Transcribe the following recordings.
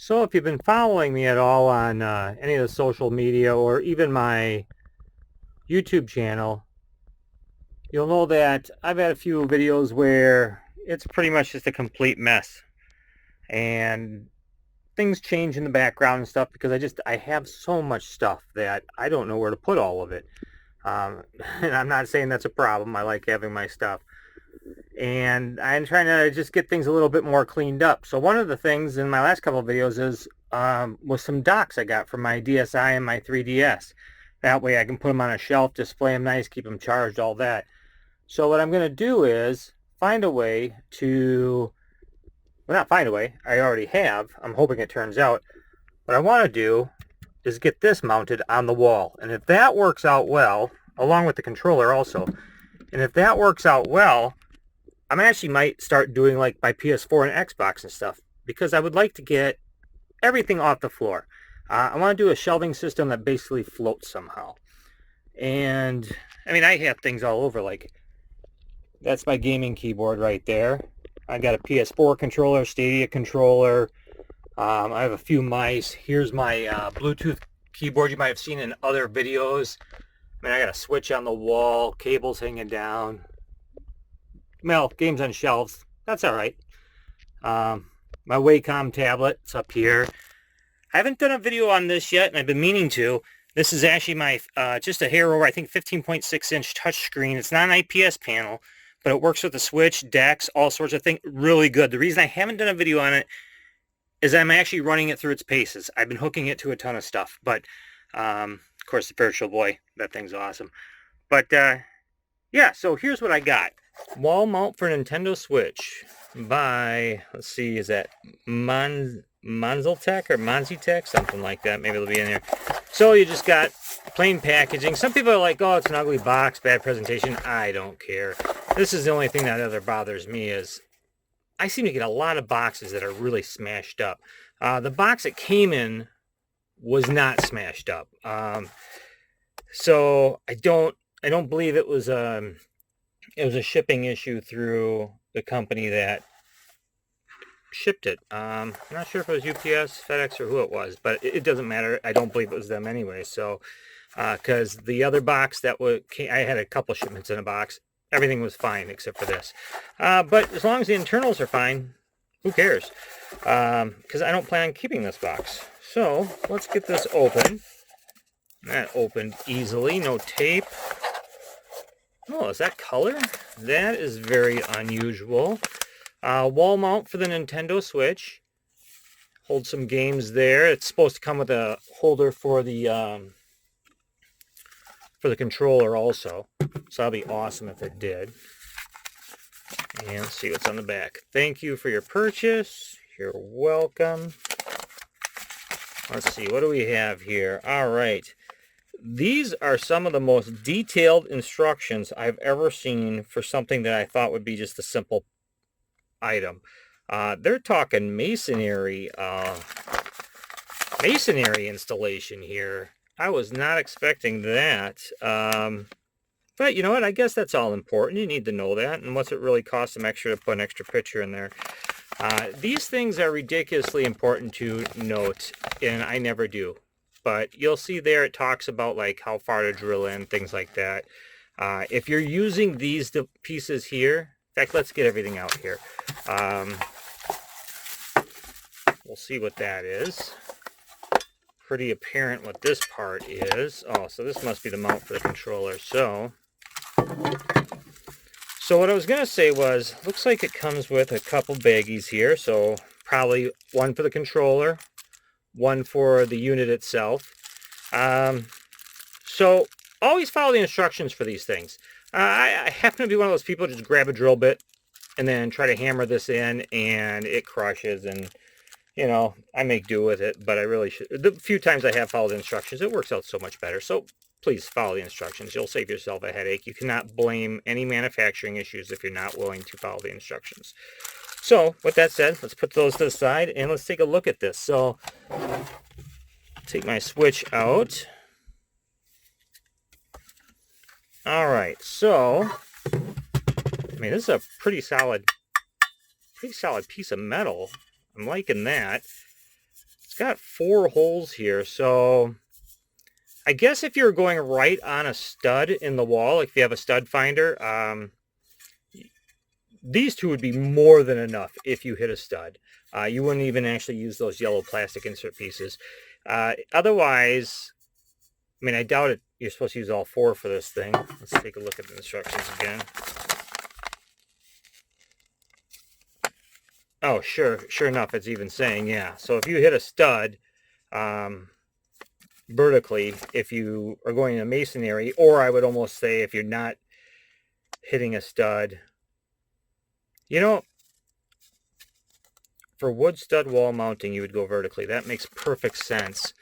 So if you've been following me at all on any of the social media or even my YouTube channel, you'll know that I've had a few videos where it's pretty much just a complete mess. And things change in the background and stuff because I have so much stuff that I don't know where to put all of it. And I'm not saying that's a problem. I like having my stuff. And I'm trying to just get things a little bit more cleaned up. So one of the things in my last couple of videos is was some docks I got from my DSi and my 3DS. That way I can put them on a shelf, display them nice, keep them charged, all that. So what I'm going to do is find a way to, well, not find a way, I already have. I'm hoping it turns out. What I want to do is get this mounted on the wall. And if that works out well, along with the controller also, and if that works out well, I actually might start doing like my PS4 and Xbox and stuff because I would like to get everything off the floor. I want to do a shelving system that basically floats somehow. And I mean, I have things all over. Like that's my gaming keyboard right there. I got a PS4 controller, Stadia controller. I have a few mice. Here's my Bluetooth keyboard you might have seen in other videos. I mean, I got a switch on the wall, cables hanging down. Well, games on shelves. That's all right. My Wacom tablet's up here. I haven't done a video on this yet, and I've been meaning to. This is actually my just a hair over, I think, 15.6-inch touchscreen. It's not an IPS panel, but it works with the Switch, DeX, all sorts of things. Really good. The reason I haven't done a video on it is I'm actually running it through its paces. I've been hooking it to a ton of stuff, but of course, the Virtual Boy, that thing's awesome. But yeah, so here's what I got. Wall mount for Nintendo Switch by, let's see, is that Manzeltech or Manzitech? Something like that. Maybe it'll be in there. So you just got plain packaging. Some people are like, oh, it's an ugly box, bad presentation. I don't care. This is the only thing that ever bothers me is I seem to get a lot of boxes that are really smashed up. The box it came in was not smashed up. So I don't believe it was a shipping issue through the company that shipped it. I'm not sure if it was UPS, FedEx, or who it was, but it doesn't matter. I don't believe it was them anyway. So, because the other box that I had a couple shipments in a box, everything was fine except for this. But as long as the internals are fine, who cares? Because I don't plan on keeping this box. So let's get this open. That opened easily, no tape. Oh, is that color? That is very unusual. Wall mount for the Nintendo Switch. Hold some games there. It's supposed to come with a holder for the controller also. So that'd be awesome if it did. And let's see what's on the back. Thank you for your purchase. You're welcome. Let's see, what do we have here? All right. These are some of the most detailed instructions I've ever seen for something that I thought would be just a simple item. They're talking masonry installation here. I was not expecting that. But you know what? I guess that's all important. You need to know that. And what's it really cost them extra to put an extra picture in there? These things are ridiculously important to note, and I never do. But you'll see there it talks about like how far to drill in, things like that. If you're using these pieces here, in fact, let's get everything out here. We'll see what that is. Pretty apparent what this part is. Oh, so this must be the mount for the controller. So what I was going to say was, looks like it comes with a couple baggies here. So probably one for the controller, one for the unit itself. So always follow the instructions for these things. I happen to be one of those people who just grab a drill bit and then try to hammer this in and it crushes, and you know, I make do with it, but I really should. The few times I have followed the instructions, it works out so much better. So please follow the instructions. You'll save yourself a headache. You cannot blame any manufacturing issues if you're not willing to follow the instructions. So with that said, let's put those to the side and let's take a look at this. So take my Switch out. All right, so I mean, this is a pretty solid piece of metal. I'm liking that. It's got 4 holes here, so I guess if you're going right on a stud in the wall, like if you have a stud finder, these 2 would be more than enough if you hit a stud. You wouldn't even actually use those yellow plastic insert pieces. Otherwise, I mean, I doubt it. You're supposed to use all 4 for this thing. Let's take a look at the instructions again. Oh, sure enough, it's even saying, yeah. So if you hit a stud vertically, if you are going in a masonry, or I would almost say if you're not hitting a stud, you know, for wood stud wall mounting, you would go vertically. That makes perfect sense.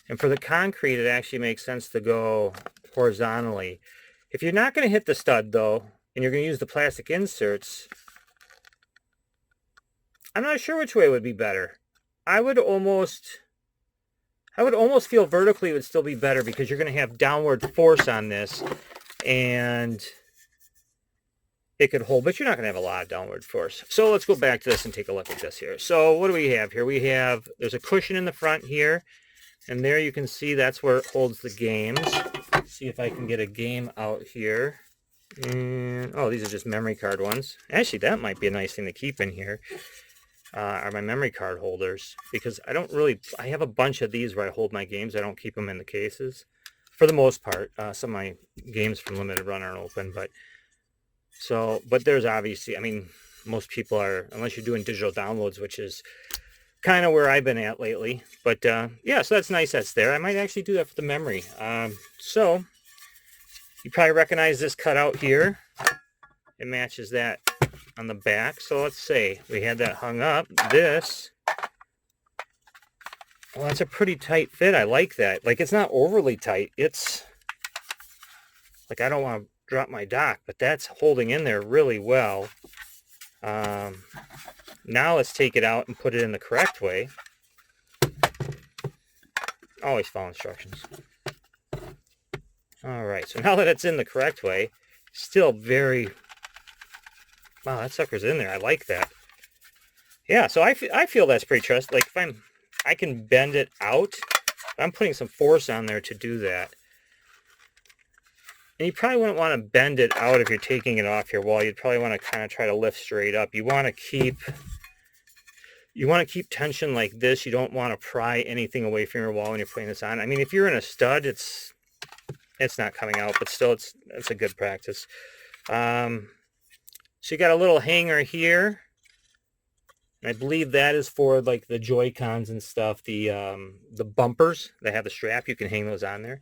And for the concrete, it actually makes sense to go horizontally. If you're not going to hit the stud, though, and you're going to use the plastic inserts, I'm not sure which way would be better. I would almost feel vertically would still be better, because you're going to have downward force on this, and it could hold, but you're not going to have a lot of downward force. So let's go back to this and take a look at this here. So what do we have here? There's a cushion in the front here, and there you can see that's where it holds the games. Let's see if I can get a game out here. And, oh, these are just memory card ones. Actually, that might be a nice thing to keep in here. Are my memory card holders, because I have a bunch of these where I hold my games. I don't keep them in the cases for the most part. Some of my games from Limited Run aren't open, but there's obviously, I mean, most people are, unless you're doing digital downloads, which is kind of where I've been at lately. But yeah, so that's nice that's there. I might actually do that for the memory. So you probably recognize this cutout here. It matches that on the back. So let's say we had that hung up. This, well, that's a pretty tight fit. I like that. Like, it's not overly tight. It's like, I don't want to drop my dock, but that's holding in there really well. Now let's take it out and put it in the correct way. Always follow instructions. All right, so now that it's in the correct way, still very, wow, that sucker's in there. I like that. Yeah, so I feel that's pretty trust. Like, if I can bend it out. I'm putting some force on there to do that. And you probably wouldn't want to bend it out if you're taking it off your wall. You'd probably want to kind of try to lift straight up. You want to keep tension like this. You don't want to pry anything away from your wall when you're putting this on. I mean, if you're in a stud, it's not coming out, but still, it's a good practice. So you got a little hanger here. I believe that is for like the JoyCons and stuff. The bumpers that have the strap, you can hang those on there.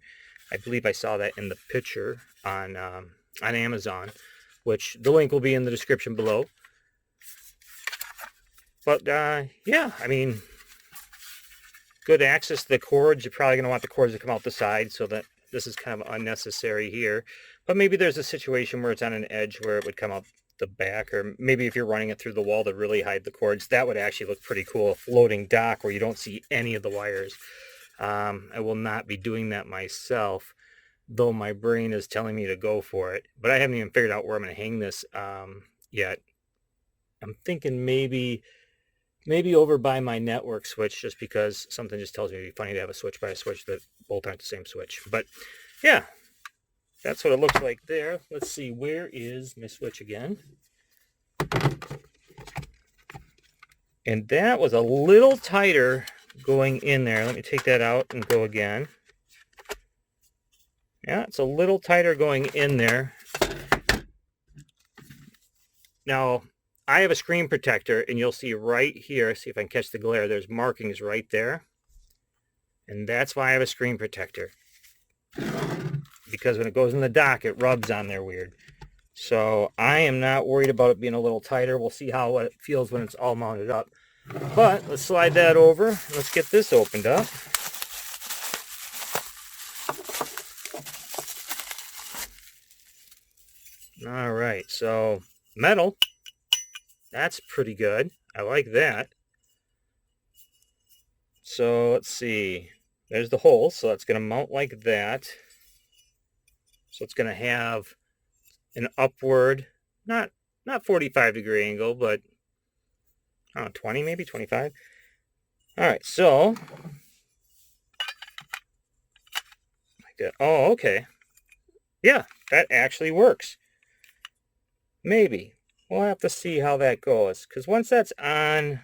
I believe I saw that in the picture on Amazon, which the link will be in the description below. But yeah, I mean, good access to the cords. You're probably going to want the cords to come out the side, so that this is kind of unnecessary here. But maybe there's a situation where it's on an edge where it would come out the back, or maybe if you're running it through the wall to really hide the cords, that would actually look pretty cool. A floating dock where you don't see any of the wires. I will not be doing that myself, though my brain is telling me to go for it. But I haven't even figured out where I'm going to hang this yet. I'm thinking maybe over by my network switch, just because something just tells me it'd be funny to have a switch by a switch that both aren't the same switch. But yeah, that's what it looks like there. Let's see, where is my switch again? And that was a little tighter going in there. Let me take that out and go again. Yeah, it's a little tighter going in there. Now, I have a screen protector, and you'll see right here, see if I can catch the glare, there's markings right there. And that's why I have a screen protector. Because when it goes in the dock, it rubs on there weird. So I am not worried about it being a little tighter. We'll see how it feels when it's all mounted up. But let's slide that over. Let's get this opened up. All right, so metal. That's pretty good. I like that. So let's see. There's the hole. So it's going to mount like that. So it's going to have an upward, not 45-degree angle, but I don't know, 20 maybe, 25. All right, so like that. Oh, okay. Yeah, that actually works. Maybe. We'll have to see how that goes, because once that's on,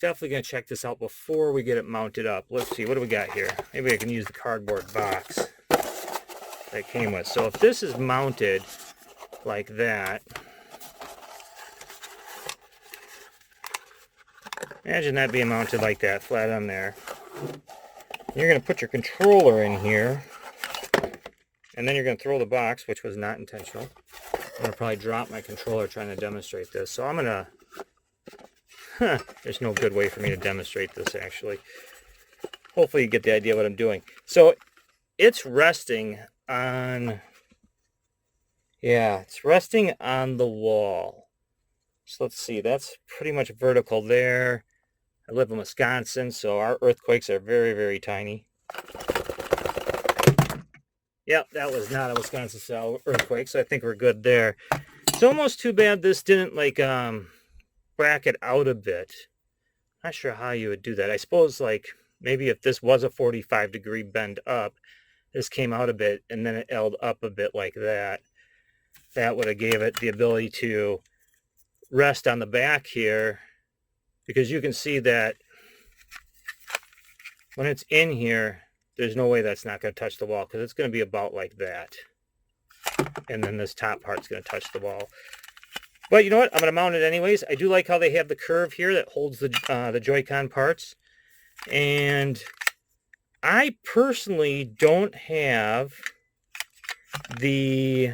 definitely going to check this out before we get it mounted up. Let's see, what do we got here? Maybe I can use the cardboard box that came with. So if this is mounted like that, imagine that being mounted like that, flat on there. You're going to put your controller in here, and then you're going to throw the box, which was not intentional. I'm going to probably drop my controller trying to demonstrate this. So I'm going to... there's no good way for me to demonstrate this, actually. Hopefully you get the idea of what I'm doing. So it's resting on... yeah, it's resting on the wall. So let's see, that's pretty much vertical there. I live in Wisconsin, so our earthquakes are very, very tiny. Yep, that was not a Wisconsin-style earthquake, so I think we're good there. It's almost too bad this didn't, like, bracket out a bit. Not sure how you would do that. I suppose, like, maybe if this was a 45-degree bend up, this came out a bit, and then it held up a bit like that. That would have gave it the ability to rest on the back here, because you can see that when it's in here, there's no way that's not going to touch the wall, because it's going to be about like that. And then this top part's going to touch the wall. But you know what? I'm going to mount it anyways. I do like how they have the curve here that holds the Joy-Con parts. And I personally don't have the...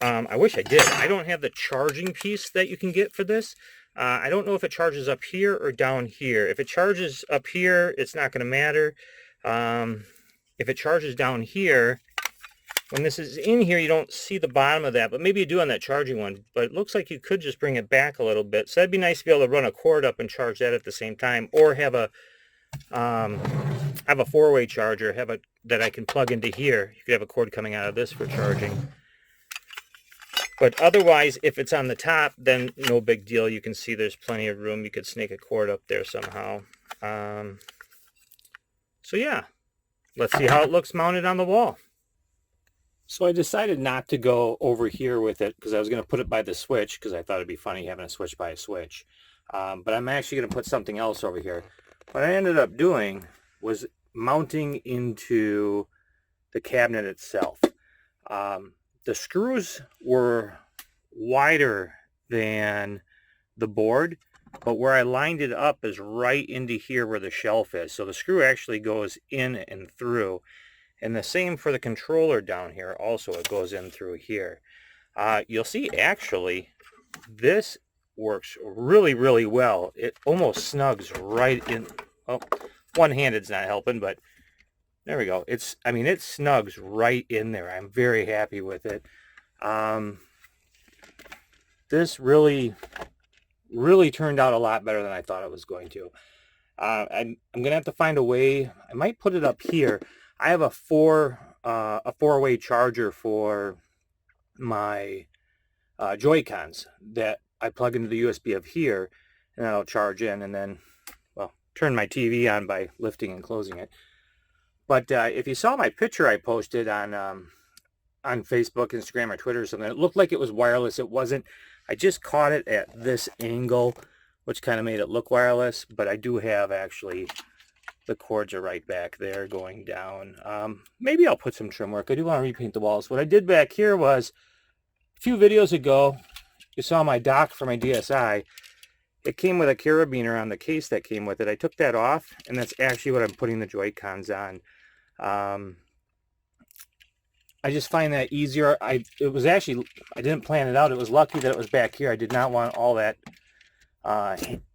I wish I did. I don't have the charging piece that you can get for this. I don't know if it charges up here or down here. If it charges up here, it's not going to matter. If it charges down here, when this is in here, you don't see the bottom of that, but maybe you do on that charging one. But it looks like you could just bring it back a little bit. So that'd be nice to be able to run a cord up and charge that at the same time, or have a four-way charger, that I can plug into here. You could have a cord coming out of this for charging. But otherwise, if it's on the top, then no big deal. You can see there's plenty of room. You could snake a cord up there somehow. So yeah, let's see how it looks mounted on the wall. So I decided not to go over here with it because I was going to put it by the switch because I thought it'd be funny having a switch by a switch. But I'm actually going to put something else over here. What I ended up doing was mounting into the cabinet itself. The screws were wider than the board, but where I lined it up is right into here where the shelf is. So the screw actually goes in and through. And the same for the controller down here. Also, it goes in through here. You'll see, actually, this works really, really well. It almost snugs right in. Oh, one-handed's not helping, but there we go. It snugs right in there. I'm very happy with it. This really, really turned out a lot better than I thought it was going to. I'm going to have to find a way. I might put it up here. I have a four-way charger for my JoyCons that I plug into the USB of here, and then I'll charge in, and then, well, turn my TV on by lifting and closing it. But if you saw my picture I posted on Facebook, Instagram, or Twitter or something, it looked like it was wireless. It wasn't. I just caught it at this angle, which kind of made it look wireless, but I do have actually... the cords are right back there going down. Maybe I'll put some trim work. I do want to repaint the walls. What I did back here was, a few videos ago, you saw my dock for my DSi. It came with a carabiner on the case that came with it. I took that off, and that's actually what I'm putting the Joy-Cons on. I just find that easier. I didn't plan it out. It was lucky that it was back here. I did not want all that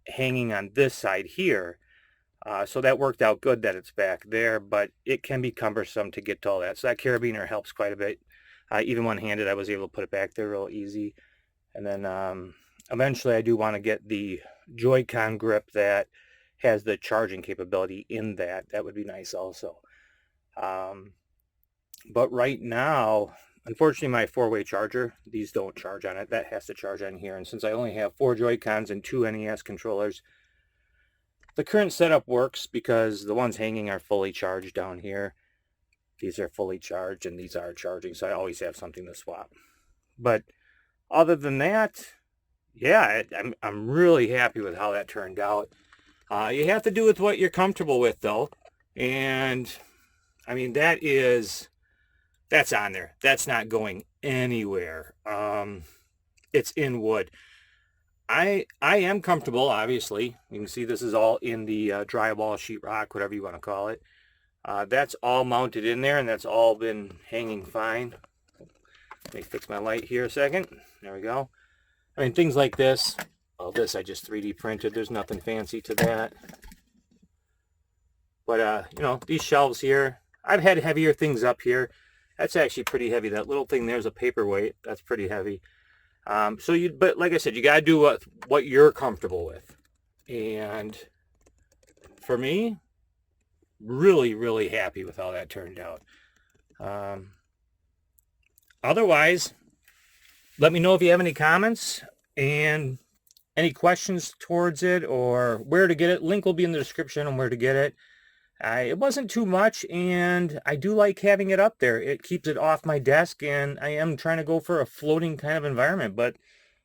hanging on this side here. So that worked out good that it's back there, but it can be cumbersome to get to all that. So that carabiner helps quite a bit. Even one-handed, I was able to put it back there real easy. And then eventually I do want to get the Joy-Con grip that has the charging capability in that. That would be nice also. But right now, unfortunately my 4-way charger, these don't charge on it. That has to charge on here. And since I only have 4 Joy-Cons and 2 NES controllers, the current setup works because the ones hanging are fully charged down here. These are fully charged and these are charging, so I always have something to swap. But other than that, yeah, I'm really happy with how that turned out. You have to do with what you're comfortable with, though. And I mean, that's on there. That's not going anywhere. It's in wood. I am comfortable, obviously. You can see this is all in the drywall, sheetrock, whatever you want to call it. That's all mounted in there, and that's all been hanging fine. Let me fix my light here a second. There we go. I mean, things like this. Oh, this I just 3D printed. There's nothing fancy to that. But, you know, these shelves here, I've had heavier things up here. That's actually pretty heavy. That little thing there's a paperweight. That's pretty heavy. But like I said, you got to do what you're comfortable with. And for me, really, really happy with how that turned out. Otherwise, let me know if you have any comments and any questions towards it or where to get it. Link will be in the description on where to get it. It wasn't too much, and I do like having it up there. It keeps it off my desk, and I am trying to go for a floating kind of environment. But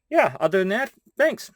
yeah, other than that, thanks.